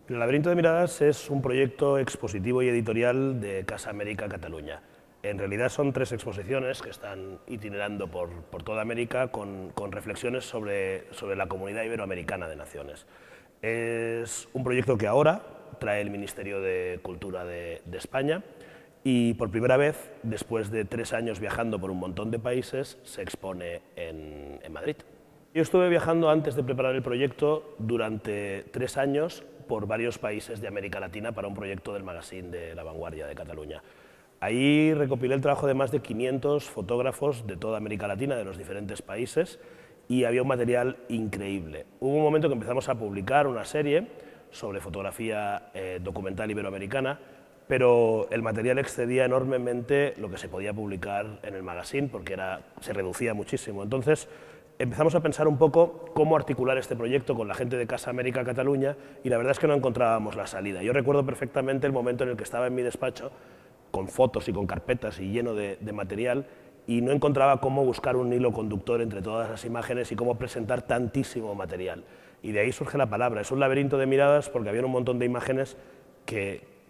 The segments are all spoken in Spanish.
El laberinto de miradas es un proyecto expositivo y editorial de Casa América Cataluña. En realidad son 3 exposiciones que están itinerando por toda América con reflexiones sobre la comunidad iberoamericana de naciones. Es un proyecto que ahora trae el Ministerio de Cultura de España y por primera vez, después de 3 años viajando por un montón de países, se expone en Madrid. Yo estuve viajando antes de preparar el proyecto durante 3 años por varios países de América Latina para un proyecto del magazine de La Vanguardia de Cataluña. Ahí recopilé el trabajo de más de 500 fotógrafos de toda América Latina, de los diferentes países, y había un material increíble. Hubo un momento que empezamos a publicar una serie sobre fotografía documental iberoamericana, pero el material excedía enormemente lo que se podía publicar en el magazine porque se reducía muchísimo. Entonces empezamos a pensar un poco cómo articular este proyecto con la gente de Casa América Cataluña y la verdad es que no encontrábamos la salida. Yo recuerdo perfectamente el momento en el que estaba en mi despacho con fotos y con carpetas y lleno de material y no encontraba cómo buscar un hilo conductor entre todas las imágenes y cómo presentar tantísimo material. Y de ahí surge la palabra, es un laberinto de miradas porque había un montón de imágenes,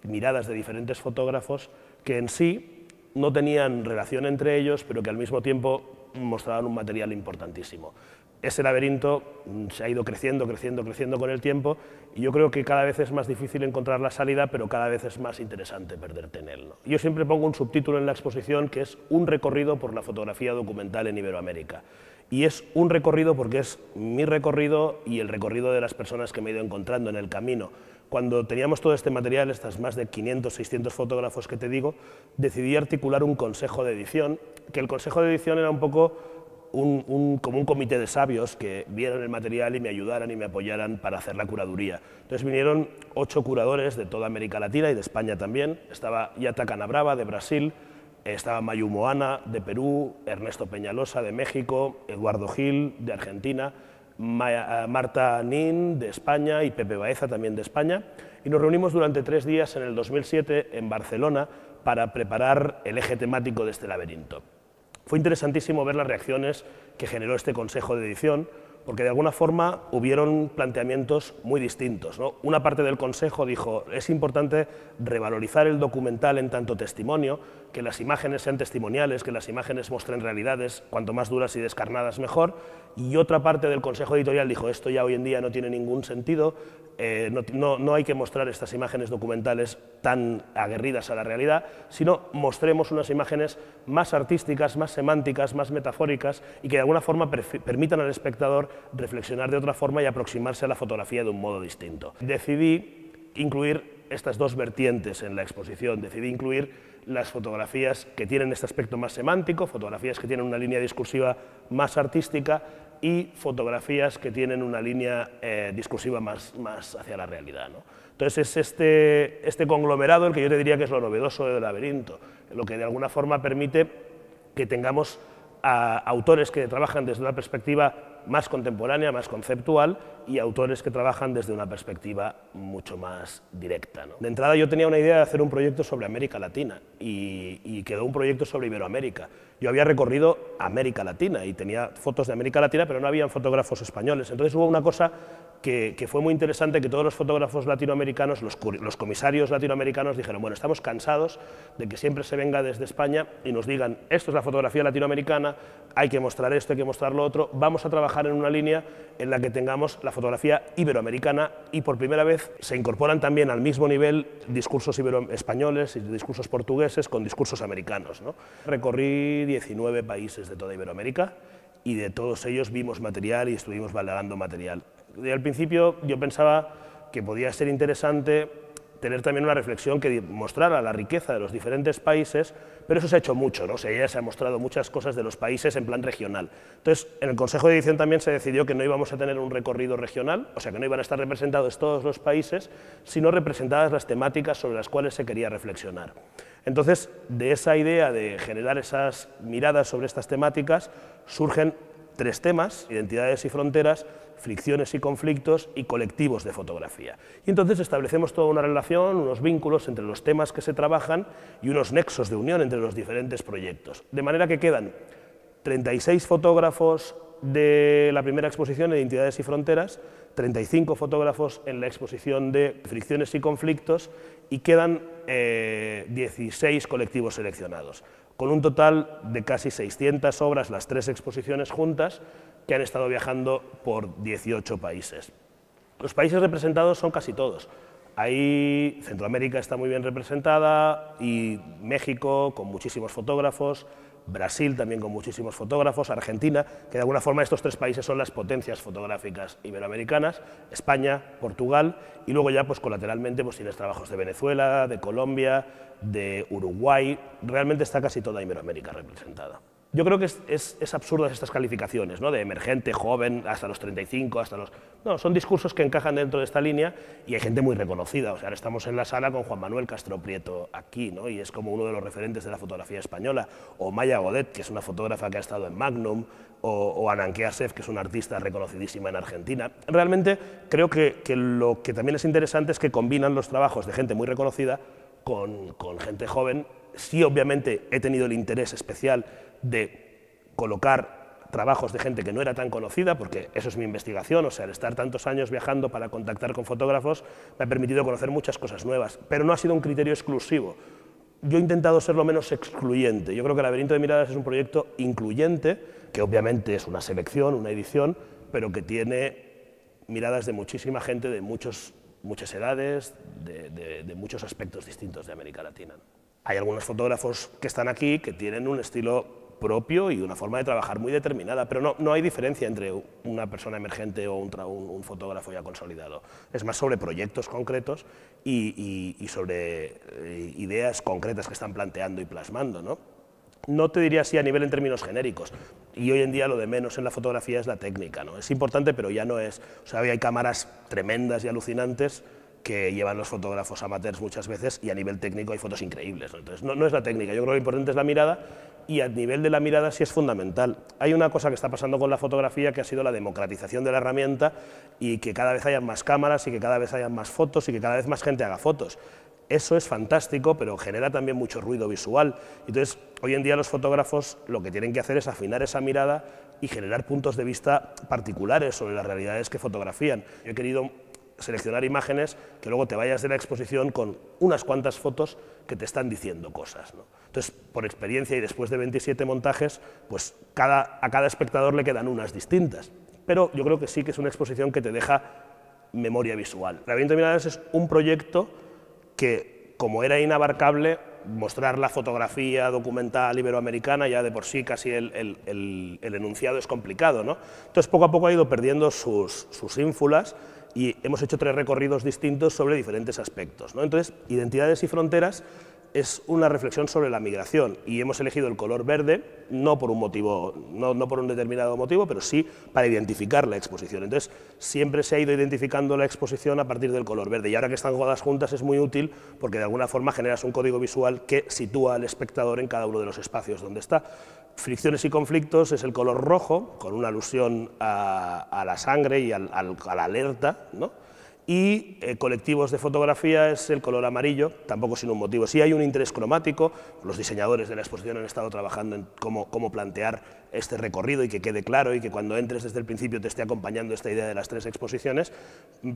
miradas de diferentes fotógrafos, que en sí no tenían relación entre ellos, pero que al mismo tiempo mostraban un material importantísimo. Ese laberinto se ha ido creciendo con el tiempo y yo creo que cada vez es más difícil encontrar la salida, pero cada vez es más interesante perderte en él, ¿no? Yo siempre pongo un subtítulo en la exposición que es un recorrido por la fotografía documental en Iberoamérica. Y es un recorrido porque es mi recorrido y el recorrido de las personas que me he ido encontrando en el camino. Cuando teníamos todo este material, estas más de 500, 600 fotógrafos que te digo, decidí articular un consejo de edición, que el consejo de edición era un poco como un comité de sabios que vieran el material y me ayudaran y me apoyaran para hacer la curaduría. Entonces vinieron 8 curadores de toda América Latina y de España también. Estaba Yata Canabrava de Brasil, estaba Mayu Moana de Perú, Ernesto Peñalosa de México, Eduardo Gil de Argentina, Marta Nin de España y Pepe Baeza también de España. Y nos reunimos durante 3 días en el 2007 en Barcelona para preparar el eje temático de este laberinto. Fue interesantísimo ver las reacciones que generó este consejo de edición, porque de alguna forma hubieron planteamientos muy distintos, ¿no? Una parte del consejo dijo, es importante revalorizar el documental en tanto testimonio, que las imágenes sean testimoniales, que las imágenes muestren realidades, cuanto más duras y descarnadas mejor, y otra parte del consejo editorial dijo, esto ya hoy en día no tiene ningún sentido, no hay que mostrar estas imágenes documentales tan aguerridas a la realidad, sino mostremos unas imágenes más artísticas, más semánticas, más metafóricas y que de alguna forma permitan al espectador reflexionar de otra forma y aproximarse a la fotografía de un modo distinto. Decidí incluir estas 2 vertientes en la exposición, decidí incluir las fotografías que tienen este aspecto más semántico, fotografías que tienen una línea discursiva más artística y fotografías que tienen una línea discursiva más hacia la realidad, ¿no? Entonces es este conglomerado el que yo te diría que es lo novedoso del laberinto, lo que de alguna forma permite que tengamos a autores que trabajan desde una perspectiva más contemporánea, más conceptual, y autores que trabajan desde una perspectiva mucho más directa, ¿no? De entrada yo tenía una idea de hacer un proyecto sobre América Latina y quedó un proyecto sobre Iberoamérica. Yo había recorrido América Latina y tenía fotos de América Latina, pero no habían fotógrafos españoles. Entonces hubo una cosa que fue muy interesante, que todos los fotógrafos latinoamericanos, los comisarios latinoamericanos dijeron, bueno, estamos cansados de que siempre se venga desde España y nos digan, esto es la fotografía latinoamericana, hay que mostrar esto, hay que mostrar lo otro, vamos a trabajar en una línea en la que tengamos la fotografía iberoamericana y por primera vez se incorporan también al mismo nivel discursos españoles y discursos portugueses con discursos americanos, ¿no? Recorrí 19 países de toda Iberoamérica y de todos ellos vimos material y estuvimos valorando material. Al principio yo pensaba que podía ser interesante tener también una reflexión que mostrara la riqueza de los diferentes países, pero eso se ha hecho mucho, ¿no? O sea, ya se han mostrado muchas cosas de los países en plan regional. Entonces, en el Consejo de Edición también se decidió que no íbamos a tener un recorrido regional, o sea, que no iban a estar representados todos los países, sino representadas las temáticas sobre las cuales se quería reflexionar. Entonces, de esa idea de generar esas miradas sobre estas temáticas, surgen 3 temas: identidades y fronteras, fricciones y conflictos y colectivos de fotografía. Y entonces establecemos toda una relación, unos vínculos entre los temas que se trabajan y unos nexos de unión entre los diferentes proyectos. De manera que quedan 36 fotógrafos de la primera exposición, Identidades y Fronteras, 35 fotógrafos en la exposición de fricciones y conflictos y quedan 16 colectivos seleccionados, con un total de casi 600 obras, las 3 exposiciones juntas, que han estado viajando por 18 países. Los países representados son casi todos. Ahí Centroamérica está muy bien representada y México con muchísimos fotógrafos, Brasil también con muchísimos fotógrafos, Argentina, que de alguna forma estos 3 países son las potencias fotográficas iberoamericanas, España, Portugal, y luego ya pues colateralmente pues tienes trabajos de Venezuela, de Colombia, de Uruguay, realmente está casi toda Iberoamérica representada. Yo creo que es absurdas estas calificaciones, ¿no? De emergente, joven, hasta los 35, hasta los... No, son discursos que encajan dentro de esta línea y hay gente muy reconocida. O sea, ahora estamos en la sala con Juan Manuel Castro Prieto aquí, ¿no? Y es como uno de los referentes de la fotografía española, o Maya Godet, que es una fotógrafa que ha estado en Magnum, o Ananke Asef, que es una artista reconocidísima en Argentina. Realmente creo que lo que también es interesante es que combinan los trabajos de gente muy reconocida con gente joven. Sí, obviamente, he tenido el interés especial de colocar trabajos de gente que no era tan conocida, porque eso es mi investigación, o sea, el estar tantos años viajando para contactar con fotógrafos me ha permitido conocer muchas cosas nuevas, pero no ha sido un criterio exclusivo. Yo he intentado ser lo menos excluyente. Yo creo que Laberinto de Miradas es un proyecto incluyente, que obviamente es una selección, una edición, pero que tiene miradas de muchísima gente, de muchas edades, de muchos aspectos distintos de América Latina. Hay algunos fotógrafos que están aquí que tienen un estilo propio y una forma de trabajar muy determinada, pero no hay diferencia entre una persona emergente o un fotógrafo ya consolidado. Es más sobre proyectos concretos y sobre ideas concretas que están planteando y plasmando, ¿no? No te diría así a nivel en términos genéricos, y hoy en día lo de menos en la fotografía es la técnica, ¿no? Es importante, pero ya no es... O sea, hoy hay cámaras tremendas y alucinantes que llevan los fotógrafos amateurs muchas veces, y a nivel técnico hay fotos increíbles, ¿no? Entonces, no es la técnica, yo creo que lo importante es la mirada, y a nivel de la mirada sí es fundamental. Hay una cosa que está pasando con la fotografía que ha sido la democratización de la herramienta, y que cada vez hayan más cámaras, y que cada vez hayan más fotos, y que cada vez más gente haga fotos. Eso es fantástico, pero genera también mucho ruido visual. Entonces, hoy en día los fotógrafos lo que tienen que hacer es afinar esa mirada y generar puntos de vista particulares sobre las realidades que fotografían. Yo he querido seleccionar imágenes que luego te vayas de la exposición con unas cuantas fotos que te están diciendo cosas, ¿no? Entonces, por experiencia y después de 27 montajes, pues a cada espectador le quedan unas distintas. Pero yo creo que sí que es una exposición que te deja memoria visual. Laberinto de Miradas es un proyecto que, como era inabarcable, mostrar la fotografía documental iberoamericana, ya de por sí casi el enunciado es complicado, ¿no? Entonces, poco a poco ha ido perdiendo sus ínfulas, y hemos hecho 3 recorridos distintos sobre diferentes aspectos, ¿no? Entonces, Identidades y Fronteras es una reflexión sobre la migración, y hemos elegido el color verde, no por un motivo, no por un determinado motivo, pero sí para identificar la exposición. Entonces, siempre se ha ido identificando la exposición a partir del color verde, y ahora que están jugadas juntas es muy útil porque de alguna forma generas un código visual que sitúa al espectador en cada uno de los espacios donde está. Fricciones y conflictos es el color rojo, con una alusión a la sangre y a la alerta, ¿no? Y colectivos de fotografía es el color amarillo, tampoco sin un motivo. Sí hay un interés cromático, los diseñadores de la exposición han estado trabajando en cómo plantear este recorrido y que quede claro y que cuando entres desde el principio te esté acompañando esta idea de las 3 exposiciones,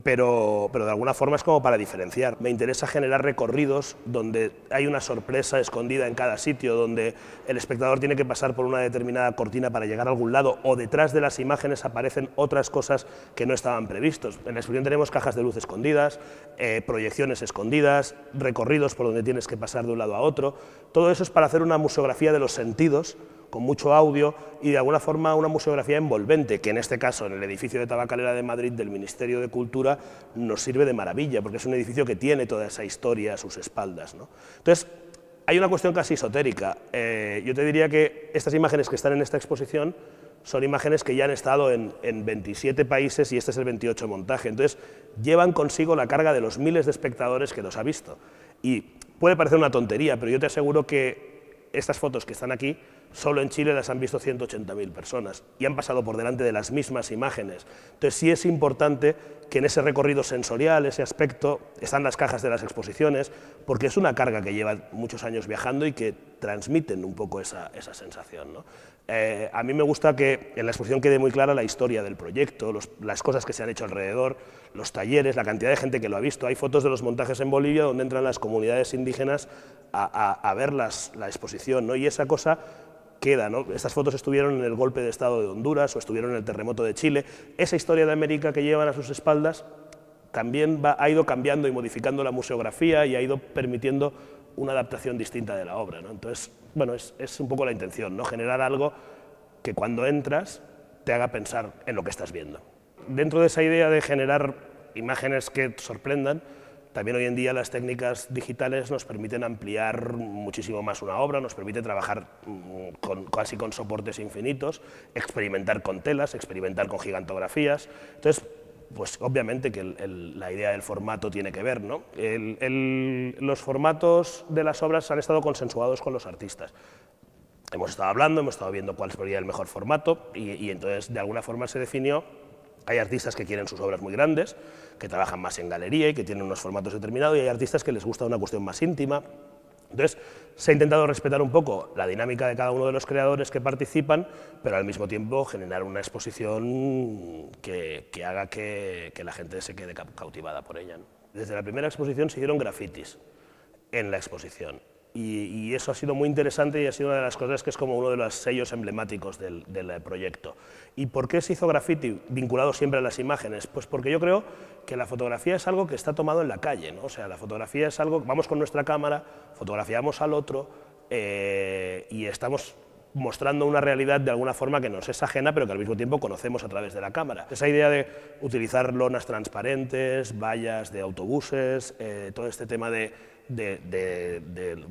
pero de alguna forma es como para diferenciar. Me interesa generar recorridos donde hay una sorpresa escondida en cada sitio, donde el espectador tiene que pasar por una determinada cortina para llegar a algún lado, o detrás de las imágenes aparecen otras cosas que no estaban previstos. En la exposición tenemos cajas de luz escondidas, proyecciones escondidas, recorridos por donde tienes que pasar de un lado a otro. Todo eso es para hacer una museografía de los sentidos, con mucho audio y de alguna forma una museografía envolvente, que en este caso en el edificio de Tabacalera de Madrid del Ministerio de Cultura nos sirve de maravilla, porque es un edificio que tiene toda esa historia a sus espaldas, ¿no? Entonces, hay una cuestión casi esotérica. Yo te diría que estas imágenes que están en esta exposición son imágenes que ya han estado en 27 países y este es el 28 montaje. Entonces, llevan consigo la carga de los miles de espectadores que los ha visto. Y puede parecer una tontería, pero yo te aseguro que estas fotos que están aquí solo en Chile las han visto 180.000 personas y han pasado por delante de las mismas imágenes. Entonces sí es importante que en ese recorrido sensorial, ese aspecto, están las cajas de las exposiciones, porque es una carga que lleva muchos años viajando y que transmiten un poco esa sensación, ¿no? A mí me gusta que en la exposición quede muy clara la historia del proyecto, las cosas que se han hecho alrededor, los talleres, la cantidad de gente que lo ha visto. Hay fotos de los montajes en Bolivia donde entran las comunidades indígenas a ver la exposición, ¿no? Y esa cosa queda, ¿no? Estas fotos estuvieron en el golpe de Estado de Honduras o estuvieron en el terremoto de Chile. Esa historia de América que llevan a sus espaldas también ha ido cambiando y modificando la museografía y ha ido permitiendo una adaptación distinta de la obra, ¿no? Entonces, bueno, es un poco la intención, ¿no? Generar algo que cuando entras te haga pensar en lo que estás viendo. Dentro de esa idea de generar imágenes que sorprendan, también hoy en día las técnicas digitales nos permiten ampliar muchísimo más una obra, nos permite trabajar casi con soportes infinitos, experimentar con telas, experimentar con gigantografías. Entonces, pues obviamente que la idea del formato tiene que ver, ¿no? Los formatos de las obras han estado consensuados con los artistas. Hemos estado hablando, hemos estado viendo cuál sería el mejor formato y entonces de alguna forma se definió. Hay artistas que quieren sus obras muy grandes, que trabajan más en galería y que tienen unos formatos determinados, y hay artistas que les gusta una cuestión más íntima. Entonces, se ha intentado respetar un poco la dinámica de cada uno de los creadores que participan, pero al mismo tiempo generar una exposición que haga que la gente se quede cautivada por ella, ¿no? Desde la primera exposición se hicieron grafitis en la exposición. Y eso ha sido muy interesante y ha sido una de las cosas que es como uno de los sellos emblemáticos del proyecto. ¿Y por qué se hizo graffiti vinculado siempre a las imágenes? Pues porque yo creo que la fotografía es algo que está tomado en la calle, ¿no? O sea, la fotografía es algo, vamos con nuestra cámara, fotografiamos al otro y estamos mostrando una realidad de alguna forma que nos es ajena, pero que al mismo tiempo conocemos a través de la cámara. Esa idea de utilizar lonas transparentes, vallas de autobuses, todo este tema de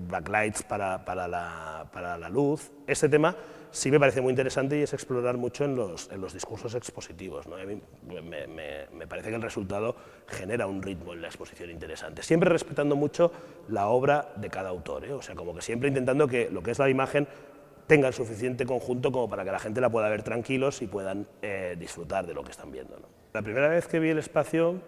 backlights para la luz, este tema sí me parece muy interesante y es explorar mucho en los discursos expositivos, ¿no? A mí me parece que el resultado genera un ritmo en la exposición interesante, siempre respetando mucho la obra de cada autor, ¿eh? O sea, como que siempre intentando que lo que es la imagen tenga el suficiente conjunto como para que la gente la pueda ver tranquilos y puedan disfrutar de lo que están viendo, ¿no? La primera vez que vi el espacio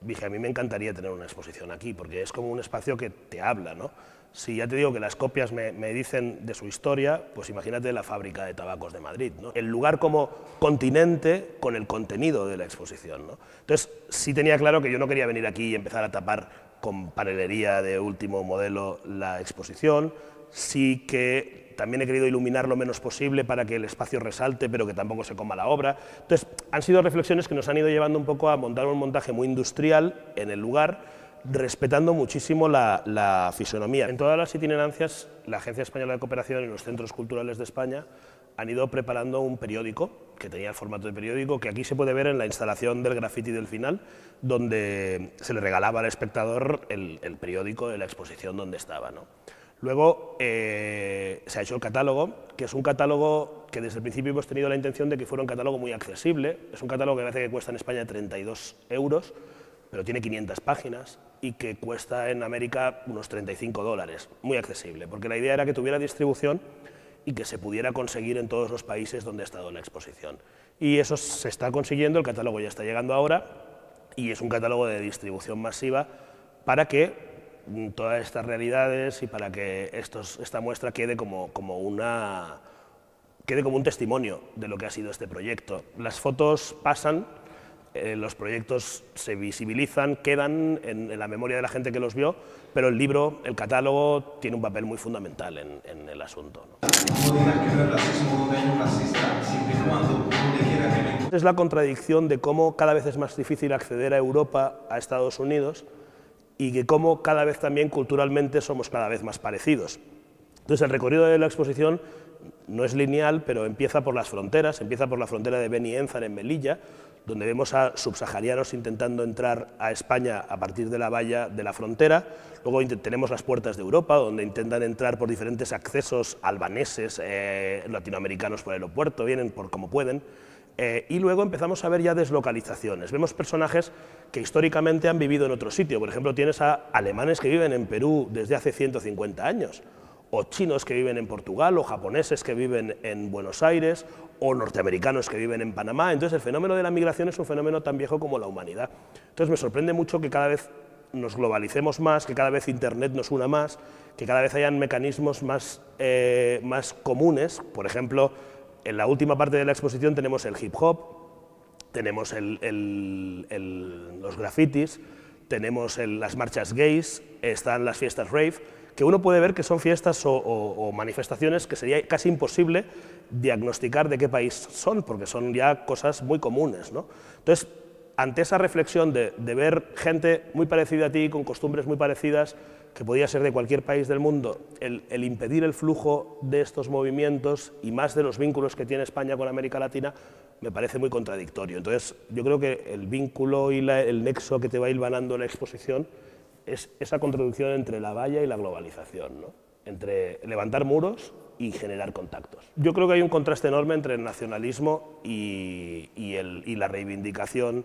dije, a mí me encantaría tener una exposición aquí, porque es como un espacio que te habla, ¿no? Si ya te digo que las copias me dicen de su historia, pues imagínate la fábrica de tabacos de Madrid, ¿no? El lugar como continente con el contenido de la exposición, ¿no? Entonces, sí tenía claro que yo no quería venir aquí y empezar a tapar con panelería de último modelo la exposición, sí que también he querido iluminar lo menos posible para que el espacio resalte, pero que tampoco se coma la obra. Entonces, han sido reflexiones que nos han ido llevando un poco a montar un montaje muy industrial en el lugar, respetando muchísimo la fisonomía. En todas las itinerancias, la Agencia Española de Cooperación y los centros culturales de España han ido preparando un periódico, que tenía el formato de periódico, que aquí se puede ver en la instalación del graffiti del final, donde se le regalaba al espectador el periódico de la exposición donde estaba, ¿no? Luego se ha hecho el catálogo, que es un catálogo que desde el principio hemos tenido la intención de que fuera un catálogo muy accesible. Es un catálogo que parece que cuesta en España 32 euros, pero tiene 500 páginas y que cuesta en América unos 35 dólares, muy accesible, porque la idea era que tuviera distribución y que se pudiera conseguir en todos los países donde ha estado la exposición. Y eso se está consiguiendo, el catálogo ya está llegando ahora y es un catálogo de distribución masiva para que todas estas realidades y para que esta muestra quede como un testimonio de lo que ha sido este proyecto. Las fotos pasan, los proyectos se visibilizan, quedan en la memoria de la gente que los vio, pero el libro, el catálogo, tiene un papel muy fundamental en el asunto, ¿no? Es la contradicción de cómo cada vez es más difícil acceder a Europa, a Estados Unidos, y que cómo cada vez también culturalmente somos cada vez más parecidos. Entonces el recorrido de la exposición no es lineal, pero empieza por las fronteras, empieza por la frontera de Beni Enzar en Melilla, donde vemos a subsaharianos intentando entrar a España a partir de la valla de la frontera. Luego tenemos las puertas de Europa, donde intentan entrar por diferentes accesos albaneses, latinoamericanos por el aeropuerto, vienen por como pueden. Y luego empezamos a ver ya deslocalizaciones. Vemos personajes que históricamente han vivido en otro sitio. Por ejemplo, tienes a alemanes que viven en Perú desde hace 150 años, o chinos que viven en Portugal, o japoneses que viven en Buenos Aires, o norteamericanos que viven en Panamá. Entonces el fenómeno de la migración es un fenómeno tan viejo como la humanidad. Entonces me sorprende mucho que cada vez nos globalicemos más, que cada vez Internet nos una más, que cada vez hayan mecanismos más comunes. Por ejemplo, en la última parte de la exposición tenemos el hip hop, tenemos los grafitis, tenemos las marchas gays, están las fiestas rave, que uno puede ver que son fiestas o manifestaciones que sería casi imposible diagnosticar de qué país son, porque son ya cosas muy comunes, ¿no? Entonces, ante esa reflexión de ver gente muy parecida a ti, con costumbres muy parecidas, que podía ser de cualquier país del mundo, el impedir el flujo de estos movimientos y más de los vínculos que tiene España con América Latina, me parece muy contradictorio. Entonces, yo creo que el vínculo y el nexo que te va hilvanando la exposición es esa contradicción entre la valla y la globalización, ¿no? Entre levantar muros y generar contactos. Yo creo que hay un contraste enorme entre el nacionalismo y la reivindicación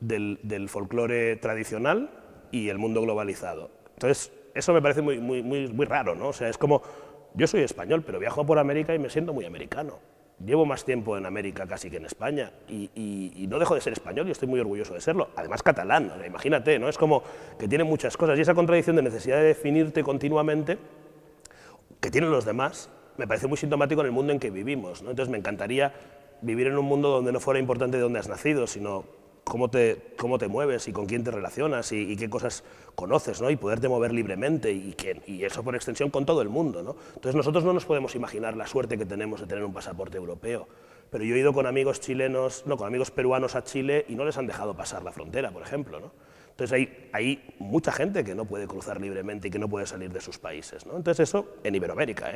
del folclore tradicional y el mundo globalizado. Entonces, eso me parece muy raro, ¿no? O sea, es como, yo soy español, pero viajo por América y me siento muy americano. Llevo más tiempo en América casi que en España y no dejo de ser español y estoy muy orgulloso de serlo. Además catalán, ¿no? Imagínate, ¿no? Es como que tiene muchas cosas y esa contradicción de necesidad de definirte continuamente que tienen los demás me parece muy sintomático en el mundo en que vivimos, ¿no? Entonces me encantaría vivir en un mundo donde no fuera importante de dónde has nacido, sino cómo te mueves y con quién te relacionas y qué cosas conoces, ¿no? Y poderte mover libremente y eso por extensión con todo el mundo, ¿no? Entonces nosotros no nos podemos imaginar la suerte que tenemos de tener un pasaporte europeo, pero yo he ido con amigos con amigos peruanos a Chile y no les han dejado pasar la frontera, por ejemplo, ¿no? Entonces hay mucha gente que no puede cruzar libremente y que no puede salir de sus países, ¿no? Entonces eso en Iberoamérica,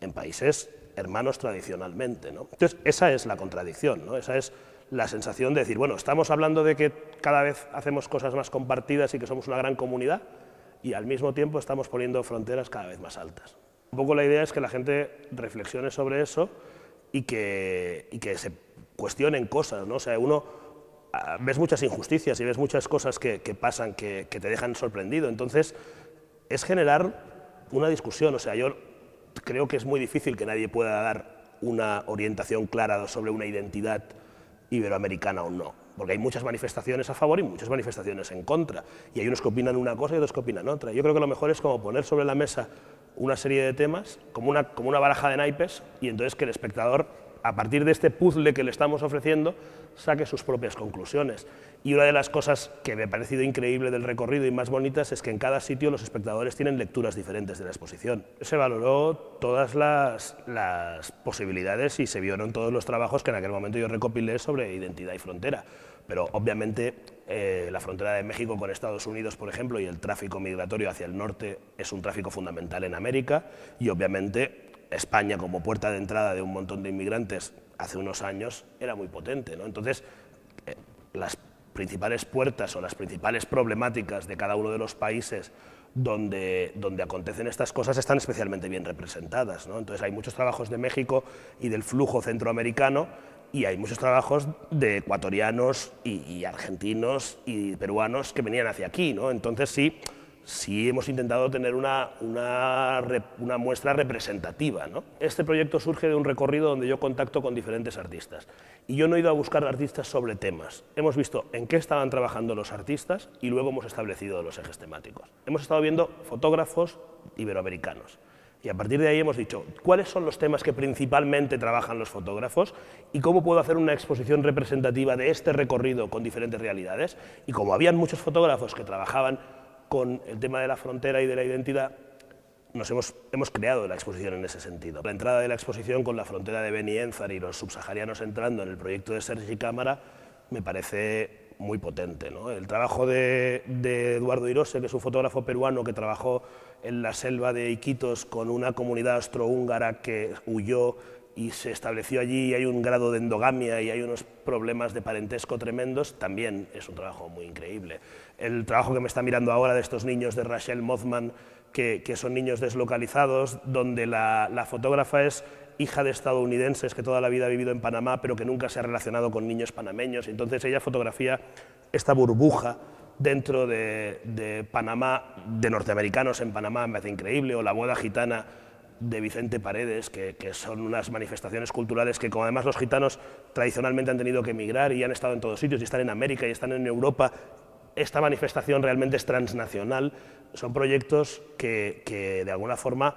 en países hermanos tradicionalmente, ¿no? Entonces esa es la contradicción, ¿no? Esa es la sensación de decir, bueno, estamos hablando de que cada vez hacemos cosas más compartidas y que somos una gran comunidad y al mismo tiempo estamos poniendo fronteras cada vez más altas. Un poco la idea es que la gente reflexione sobre eso y que se cuestionen cosas, ¿no? O sea, uno ves muchas injusticias y ves muchas cosas que pasan que te dejan sorprendido, entonces es generar una discusión. O sea, yo creo que es muy difícil que nadie pueda dar una orientación clara sobre una identidad iberoamericana o no, porque hay muchas manifestaciones a favor y muchas manifestaciones en contra, y hay unos que opinan una cosa y otros que opinan otra. Yo creo que lo mejor es como poner sobre la mesa una serie de temas, como una baraja de naipes, y entonces que el espectador, a partir de este puzzle que le estamos ofreciendo, saque sus propias conclusiones. Y una de las cosas que me ha parecido increíble del recorrido y más bonitas es que en cada sitio los espectadores tienen lecturas diferentes de la exposición. Se valoró todas las posibilidades y se vieron todos los trabajos que en aquel momento yo recopilé sobre identidad y frontera. Pero obviamente la frontera de México con Estados Unidos, por ejemplo, y el tráfico migratorio hacia el norte es un tráfico fundamental en América, y obviamente España como puerta de entrada de un montón de inmigrantes hace unos años era muy potente, ¿no? Entonces, las principales puertas o las principales problemáticas de cada uno de los países donde acontecen estas cosas están especialmente bien representadas, ¿no? Entonces hay muchos trabajos de México y del flujo centroamericano, y hay muchos trabajos de ecuatorianos y argentinos y peruanos que venían hacia aquí, ¿no? Entonces sí hemos intentado tener una muestra representativa, ¿no? Este proyecto surge de un recorrido donde yo contacto con diferentes artistas y yo no he ido a buscar artistas sobre temas. Hemos visto en qué estaban trabajando los artistas y luego hemos establecido los ejes temáticos. Hemos estado viendo fotógrafos iberoamericanos y a partir de ahí hemos dicho cuáles son los temas que principalmente trabajan los fotógrafos y cómo puedo hacer una exposición representativa de este recorrido con diferentes realidades. Y como habían muchos fotógrafos que trabajaban con el tema de la frontera y de la identidad, hemos creado la exposición en ese sentido. La entrada de la exposición con la frontera de Beni Enzar y los subsaharianos entrando en el proyecto de Sergi Cámara me parece muy potente, ¿no? El trabajo de Eduardo Irose, que es un fotógrafo peruano que trabajó en la selva de Iquitos con una comunidad austrohúngara que huyó y se estableció allí, y hay un grado de endogamia y hay unos problemas de parentesco tremendos, también es un trabajo muy increíble. El trabajo que me está mirando ahora de estos niños de Rachel Mothman, que son niños deslocalizados, donde la fotógrafa es hija de estadounidenses que toda la vida ha vivido en Panamá, pero que nunca se ha relacionado con niños panameños, entonces ella fotografía esta burbuja dentro de Panamá, de norteamericanos en Panamá, me parece increíble, o la boda gitana de Vicente Paredes, que son unas manifestaciones culturales que, como además los gitanos tradicionalmente han tenido que emigrar y han estado en todos sitios, y están en América y están en Europa, esta manifestación realmente es transnacional. Son proyectos que de alguna forma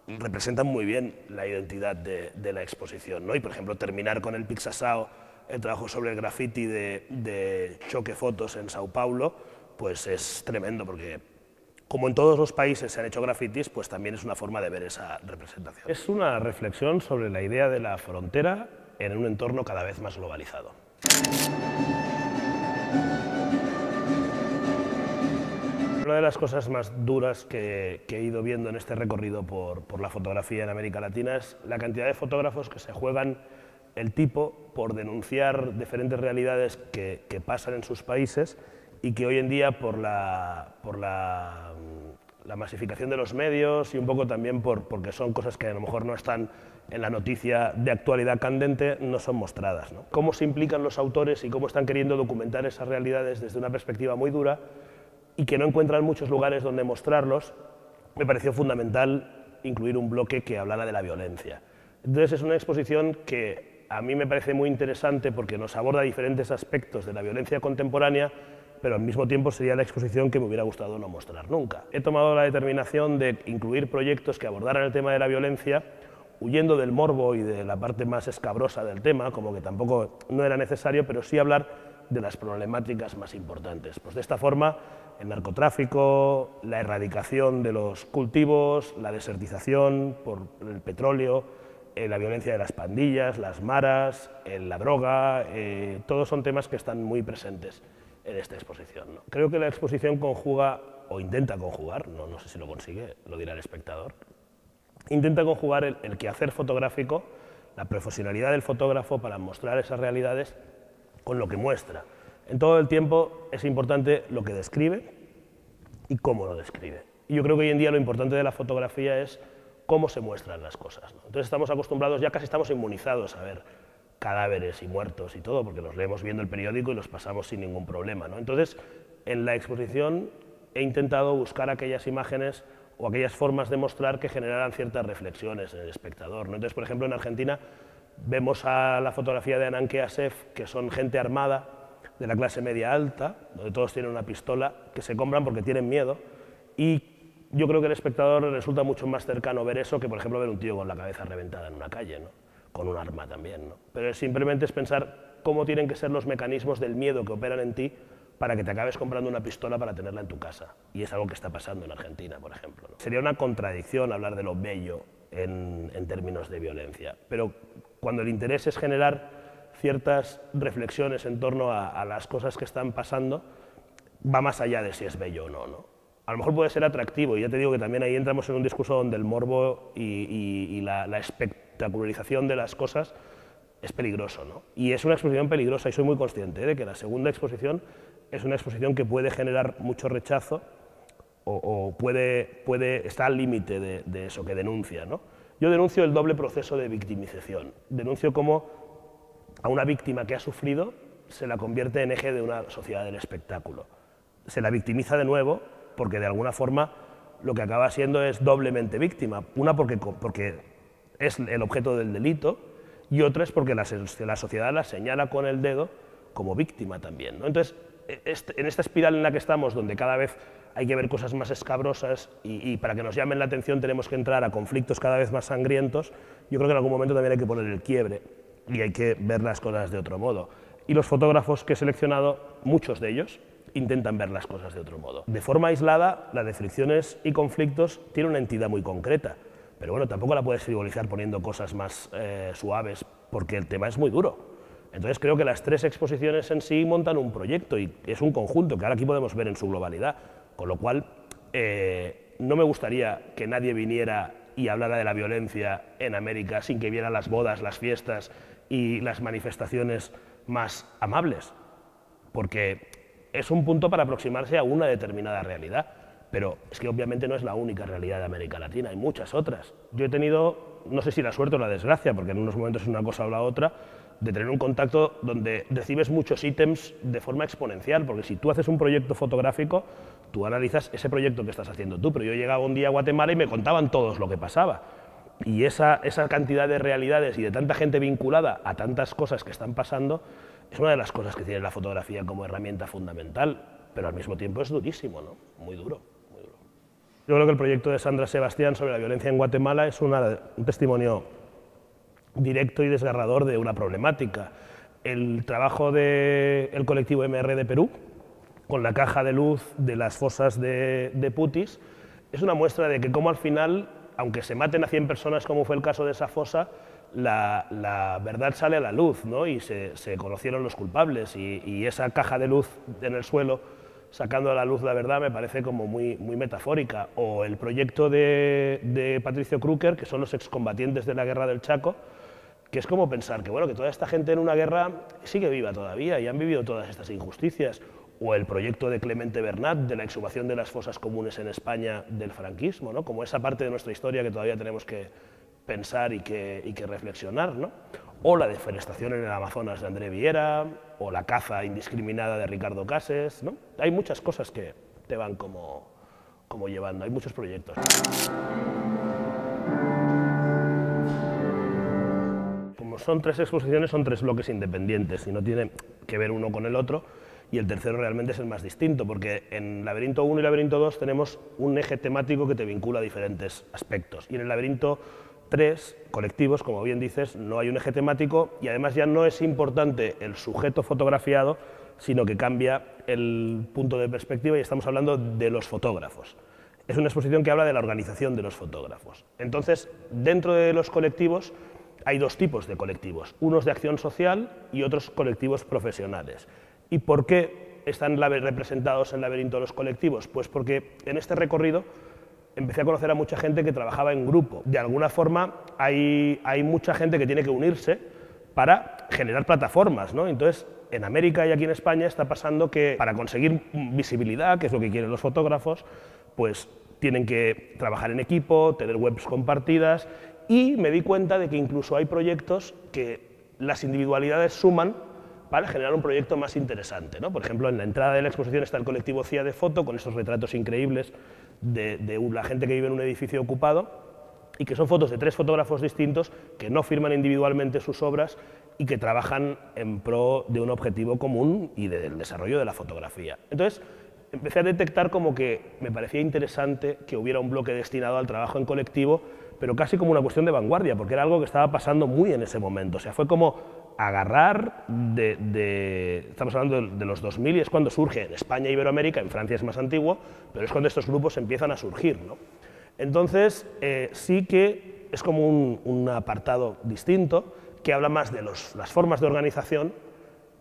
representan muy bien la identidad de la exposición, ¿no? Y, por ejemplo, terminar con el Pixasao, el trabajo sobre el graffiti de Choque Fotos en Sao Paulo, pues es tremendo, porque como en todos los países se han hecho grafitis, pues también es una forma de ver esa representación. Es una reflexión sobre la idea de la frontera en un entorno cada vez más globalizado. Una de las cosas más duras que he ido viendo en este recorrido por la fotografía en América Latina es la cantidad de fotógrafos que se juegan el tipo por denunciar diferentes realidades que pasan en sus países y que hoy en día, por la masificación de los medios y un poco también porque son cosas que a lo mejor no están en la noticia de actualidad candente, no son mostradas, ¿no? Cómo se implican los autores y cómo están queriendo documentar esas realidades desde una perspectiva muy dura y que no encuentran muchos lugares donde mostrarlos, me pareció fundamental incluir un bloque que hablara de la violencia. Entonces es una exposición que a mí me parece muy interesante porque nos aborda diferentes aspectos de la violencia contemporánea, pero al mismo tiempo sería la exposición que me hubiera gustado no mostrar nunca. He tomado la determinación de incluir proyectos que abordaran el tema de la violencia, huyendo del morbo y de la parte más escabrosa del tema, como que tampoco no era necesario, pero sí hablar de las problemáticas más importantes. Pues de esta forma, el narcotráfico, la erradicación de los cultivos, la desertización por el petróleo, la violencia de las pandillas, las maras, la droga, todos son temas que están muy presentes en esta exposición, ¿no? Creo que la exposición conjuga, o intenta conjugar, no sé si lo consigue, lo dirá el espectador, intenta conjugar el quehacer fotográfico, la profesionalidad del fotógrafo para mostrar esas realidades con lo que muestra. En todo el tiempo es importante lo que describe y cómo lo describe. Y yo creo que hoy en día lo importante de la fotografía es cómo se muestran las cosas, ¿no? Entonces estamos acostumbrados, ya casi estamos inmunizados a ver cadáveres y muertos y todo, porque los leemos viendo el periódico y los pasamos sin ningún problema, ¿no? Entonces, en la exposición he intentado buscar aquellas imágenes o aquellas formas de mostrar que generaran ciertas reflexiones en el espectador, ¿no? Entonces, por ejemplo, en Argentina vemos a la fotografía de Ananke Asef, que son gente armada de la clase media alta, donde todos tienen una pistola, que se compran porque tienen miedo, y yo creo que al espectador le resulta mucho más cercano ver eso que, por ejemplo, ver un tío con la cabeza reventada en una calle, ¿no? Con un arma también, ¿no? Pero simplemente es pensar cómo tienen que ser los mecanismos del miedo que operan en ti para que te acabes comprando una pistola para tenerla en tu casa. Y es algo que está pasando en Argentina, por ejemplo, ¿no? Sería una contradicción hablar de lo bello en términos de violencia, pero cuando el interés es generar ciertas reflexiones en torno a las cosas que están pasando, va más allá de si es bello o no, ¿no? A lo mejor puede ser atractivo, y ya te digo que también ahí entramos en un discurso donde el morbo y la espectacularización de las cosas es peligroso, ¿no? Y es una exposición peligrosa, y soy muy consciente de que la segunda exposición es una exposición que puede generar mucho rechazo o puede estar al límite de eso que denuncia, ¿no? Yo denuncio el doble proceso de victimización. Denuncio cómo a una víctima que ha sufrido se la convierte en eje de una sociedad del espectáculo. Se la victimiza de nuevo porque de alguna forma lo que acaba siendo es doblemente víctima. Una porque es el objeto del delito y otra es porque la sociedad la señala con el dedo como víctima también, ¿no? Entonces, en esta espiral en la que estamos, donde cada vez hay que ver cosas más escabrosas y para que nos llamen la atención tenemos que entrar a conflictos cada vez más sangrientos, yo creo que en algún momento también hay que poner el quiebre y hay que ver las cosas de otro modo. Y los fotógrafos que he seleccionado, muchos de ellos, intentan ver las cosas de otro modo. De forma aislada, la de fricciones y conflictos tiene una entidad muy concreta, pero bueno, tampoco la puedes frivolizar poniendo cosas más suaves, porque el tema es muy duro. Entonces creo que las tres exposiciones en sí montan un proyecto y es un conjunto que ahora aquí podemos ver en su globalidad, con lo cual no me gustaría que nadie viniera y hablara de la violencia en América sin que viera las bodas, las fiestas y las manifestaciones más amables, porque es un punto para aproximarse a una determinada realidad, pero es que obviamente no es la única realidad de América Latina, hay muchas otras. Yo he tenido, no sé si la suerte o la desgracia, porque en unos momentos es una cosa o la otra, de tener un contacto donde recibes muchos ítems de forma exponencial, porque si tú haces un proyecto fotográfico, tú analizas ese proyecto que estás haciendo tú, pero yo llegaba un día a Guatemala y me contaban todos lo que pasaba. Y esa cantidad de realidades y de tanta gente vinculada a tantas cosas que están pasando es una de las cosas que tiene la fotografía como herramienta fundamental, pero al mismo tiempo es durísimo, ¿no? Muy duro, muy duro. Yo creo que el proyecto de Sandra Sebastián sobre la violencia en Guatemala es un testimonio directo y desgarrador de una problemática. El trabajo del colectivo MR de Perú, con la caja de luz de las fosas de Putis, es una muestra de que cómo al final, aunque se maten a 100 personas como fue el caso de esa fosa, la verdad sale a la luz, ¿no? Y se conocieron los culpables, y esa caja de luz en el suelo sacando a la luz la verdad me parece como muy metafórica. O el proyecto de Patricio Krücker, que son los excombatientes de la guerra del Chaco, que es como pensar que, bueno, que toda esta gente en una guerra sigue viva todavía y han vivido todas estas injusticias. O el proyecto de Clemente Bernat, de la exhumación de las fosas comunes en España del franquismo, ¿no? Como esa parte de nuestra historia que todavía tenemos que pensar y que reflexionar, ¿no? O la deforestación en el Amazonas de André Viera, o la caza indiscriminada de Ricardo Cases, ¿no? Hay muchas cosas que te van como llevando, hay muchos proyectos. Como son 3 exposiciones, son 3 bloques independientes y no tiene que ver uno con el otro, y el tercero realmente es el más distinto, porque en Laberinto 1 y Laberinto 2 tenemos un eje temático que te vincula a diferentes aspectos, y en el Laberinto 3, colectivos, como bien dices, no hay un eje temático, y además ya no es importante el sujeto fotografiado, sino que cambia el punto de perspectiva y estamos hablando de los fotógrafos. Es una exposición que habla de la organización de los fotógrafos. Entonces, dentro de los colectivos hay 2 tipos de colectivos, unos de acción social y otros colectivos profesionales. ¿Y por qué están representados en Laberinto los colectivos? Pues porque en este recorrido empecé a conocer a mucha gente que trabajaba en grupo. De alguna forma hay mucha gente que tiene que unirse para generar plataformas, ¿no? Entonces, en América y aquí en España está pasando que para conseguir visibilidad, que es lo que quieren los fotógrafos, pues tienen que trabajar en equipo, tener webs compartidas, y me di cuenta de que incluso hay proyectos que las individualidades suman para generar un proyecto más interesante, ¿no? Por ejemplo, en la entrada de la exposición está el colectivo CIA de Foto, con esos retratos increíbles de la gente que vive en un edificio ocupado, y que son fotos de 3 fotógrafos distintos que no firman individualmente sus obras y que trabajan en pro de un objetivo común y del desarrollo de la fotografía. Entonces, empecé a detectar como que me parecía interesante que hubiera un bloque destinado al trabajo en colectivo, pero casi como una cuestión de vanguardia, porque era algo que estaba pasando muy en ese momento. O sea, fue como agarrar estamos hablando de los 2000, y es cuando surge en España e Iberoamérica, en Francia es más antiguo, pero es cuando estos grupos empiezan a surgir, ¿no? Entonces, sí que es como un apartado distinto, que habla más de las formas de organización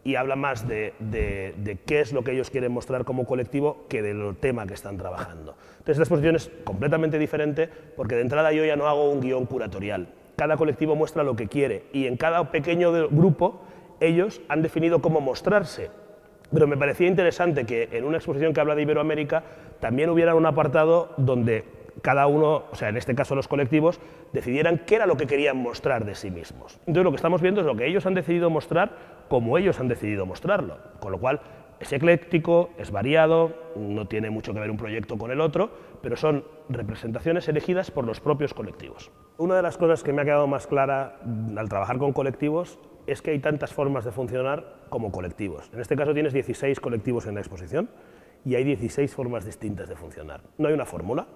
y habla más de qué es lo que ellos quieren mostrar como colectivo que del tema que están trabajando. Entonces, esta exposición es completamente diferente, porque de entrada yo ya no hago un guión curatorial. Cada colectivo muestra lo que quiere, y en cada pequeño grupo ellos han definido cómo mostrarse. Pero me parecía interesante que en una exposición que habla de Iberoamérica también hubiera un apartado donde cada uno, o sea, en este caso los colectivos, decidieran qué era lo que querían mostrar de sí mismos. Entonces lo que estamos viendo es lo que ellos han decidido mostrar, como ellos han decidido mostrarlo, con lo cual es ecléctico, es variado, no tiene mucho que ver un proyecto con el otro, pero son representaciones elegidas por los propios colectivos. Una de las cosas que me ha quedado más clara al trabajar con colectivos es que hay tantas formas de funcionar como colectivos. En este caso tienes 16 colectivos en la exposición y hay 16 formas distintas de funcionar. No hay una fórmula,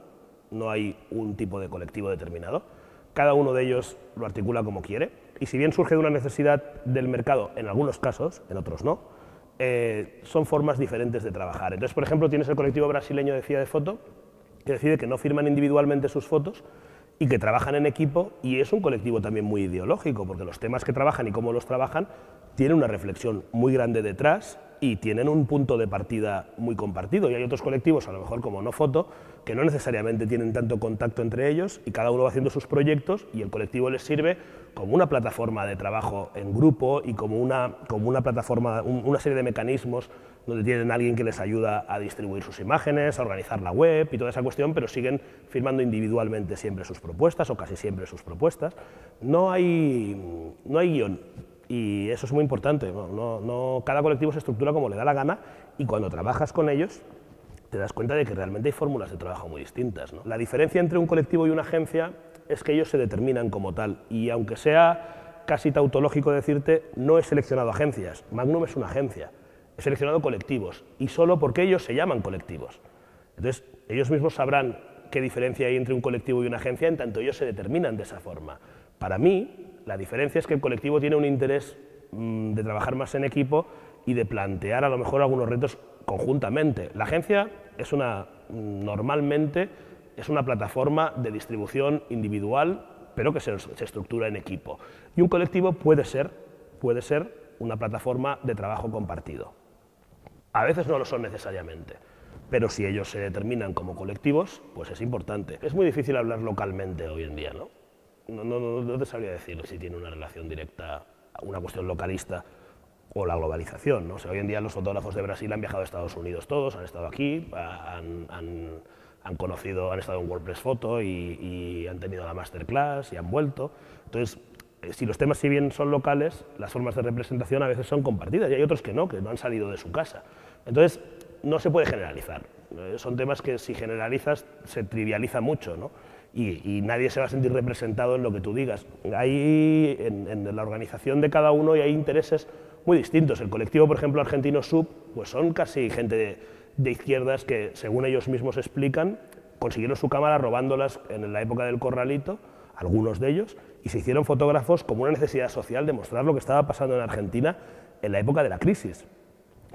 no hay un tipo de colectivo determinado, cada uno de ellos lo articula como quiere, y si bien surge de una necesidad del mercado, en algunos casos, en otros no, son formas diferentes de trabajar. Entonces, por ejemplo, tienes el colectivo brasileño de CIA de Foto, que decide que no firman individualmente sus fotos y que trabajan en equipo, y es un colectivo también muy ideológico, porque los temas que trabajan y cómo los trabajan tienen una reflexión muy grande detrás y tienen un punto de partida muy compartido. Y hay otros colectivos, a lo mejor como No Foto, que no necesariamente tienen tanto contacto entre ellos, y cada uno va haciendo sus proyectos, y el colectivo les sirve como una plataforma de trabajo en grupo y como una plataforma, una serie de mecanismos donde tienen a alguien que les ayuda a distribuir sus imágenes, a organizar la web y toda esa cuestión, pero siguen firmando individualmente siempre sus propuestas, o casi siempre sus propuestas. No hay guión, y eso es muy importante. Cada colectivo se estructura como le da la gana, y cuando trabajas con ellos te das cuenta de que realmente hay fórmulas de trabajo muy distintas, ¿no? La diferencia entre un colectivo y una agencia es que ellos se determinan como tal, y aunque sea casi tautológico decirte, no he seleccionado agencias, Magnum es una agencia, he seleccionado colectivos, y solo porque ellos se llaman colectivos. Entonces, ellos mismos sabrán qué diferencia hay entre un colectivo y una agencia, en tanto ellos se determinan de esa forma. Para mí, la diferencia es que el colectivo tiene un interés de trabajar más en equipo y de plantear a lo mejor algunos retos conjuntamente. La agencia es normalmente es una plataforma de distribución individual, pero que se estructura en equipo. Y un colectivo puede ser una plataforma de trabajo compartido. A veces no lo son necesariamente, pero si ellos se determinan como colectivos, pues es importante. Es muy difícil hablar localmente hoy en día, ¿no? No te sabría decir si tiene una relación directa, una cuestión localista o la globalización, ¿no? O sea, hoy en día los fotógrafos de Brasil han viajado a Estados Unidos todos, han estado aquí, han estado en WordPress Photo y han tenido la masterclass y han vuelto. Entonces, si los temas si bien son locales, las formas de representación a veces son compartidas y hay otros que no han salido de su casa. Entonces, no se puede generalizar. Son temas que si generalizas se trivializa mucho, ¿no? Y nadie se va a sentir representado en lo que tú digas. Hay en la organización de cada uno y hay intereses muy distintos. El colectivo, por ejemplo, Argentino Sub, pues son casi gente de izquierdas que, según ellos mismos explican, consiguieron su cámara robándolas en la época del Corralito, algunos de ellos, y se hicieron fotógrafos como una necesidad social de mostrar lo que estaba pasando en Argentina en la época de la crisis.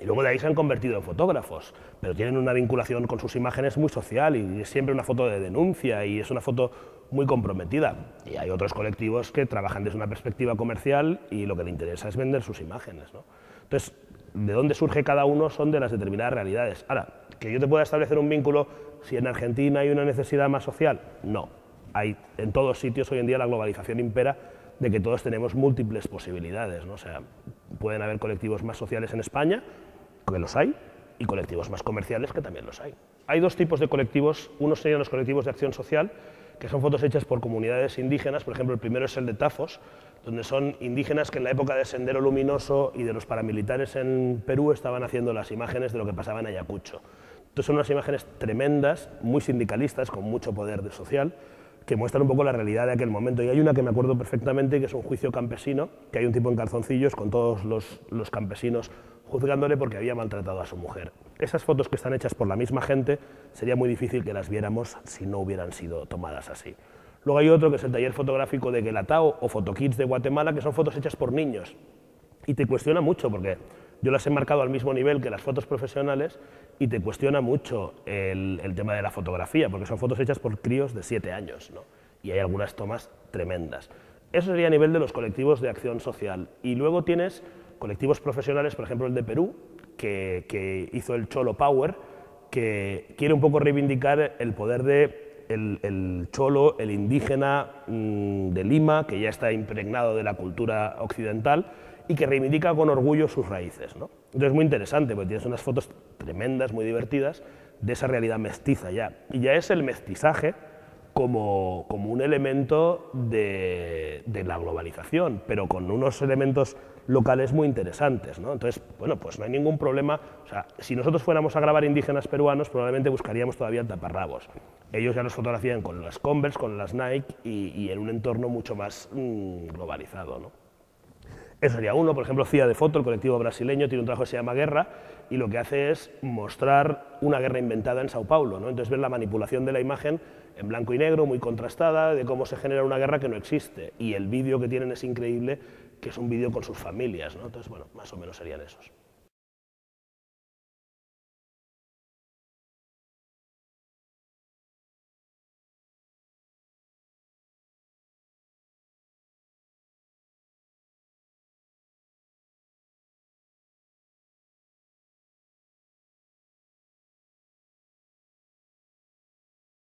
Y luego de ahí se han convertido en fotógrafos, pero tienen una vinculación con sus imágenes muy social y es siempre una foto de denuncia y es una foto muy comprometida. Y hay otros colectivos que trabajan desde una perspectiva comercial y lo que les interesa es vender sus imágenes, ¿no? Entonces, de dónde surge cada uno son de las determinadas realidades. Ahora, que yo te pueda establecer un vínculo si en Argentina hay una necesidad más social, no. En todos sitios hoy en día la globalización impera de que todos tenemos múltiples posibilidades, ¿no? O sea, pueden haber colectivos más sociales en España, que los hay, y colectivos más comerciales, que también los hay. Hay dos tipos de colectivos, unos serían los colectivos de acción social, que son fotos hechas por comunidades indígenas, por ejemplo, el primero es el de Tafos, donde son indígenas que en la época de Sendero Luminoso y de los paramilitares en Perú estaban haciendo las imágenes de lo que pasaba en Ayacucho. Entonces son unas imágenes tremendas, muy sindicalistas, con mucho poder social, que muestran un poco la realidad de aquel momento. Y hay una que me acuerdo perfectamente, que es un juicio campesino, que hay un tipo en calzoncillos con todos los campesinos juzgándole porque había maltratado a su mujer. Esas fotos que están hechas por la misma gente, sería muy difícil que las viéramos si no hubieran sido tomadas así. Luego hay otro que es el taller fotográfico de Guelatao o Fotokids de Guatemala, que son fotos hechas por niños. Y te cuestiona mucho, porque yo las he marcado al mismo nivel que las fotos profesionales, y te cuestiona mucho el tema de la fotografía, porque son fotos hechas por críos de 7 años, ¿no? Y hay algunas tomas tremendas. Eso sería a nivel de los colectivos de acción social. Y luego tienes colectivos profesionales, por ejemplo el de Perú, que hizo el Cholo Power, que quiere un poco reivindicar el poder del cholo, el indígena de Lima, que ya está impregnado de la cultura occidental, y que reivindica con orgullo sus raíces, ¿no? Entonces es muy interesante, porque tienes unas fotos tremendas, muy divertidas, de esa realidad mestiza ya. Y ya es el mestizaje como un elemento de la globalización, pero con unos elementos locales muy interesantes, ¿no? Entonces, bueno, pues no hay ningún problema. O sea, si nosotros fuéramos a grabar indígenas peruanos, probablemente buscaríamos todavía taparrabos. Ellos ya los fotografían con las Converse, con las Nike y en un entorno mucho más globalizado, ¿no? Eso sería uno. Por ejemplo, CIA de Foto, el colectivo brasileño, tiene un trabajo que se llama Guerra y lo que hace es mostrar una guerra inventada en Sao Paulo, ¿no? Entonces ver la manipulación de la imagen en blanco y negro, muy contrastada, de cómo se genera una guerra que no existe. Y el vídeo que tienen es increíble, que es un vídeo con sus familias, ¿no? Entonces, bueno, más o menos serían esos.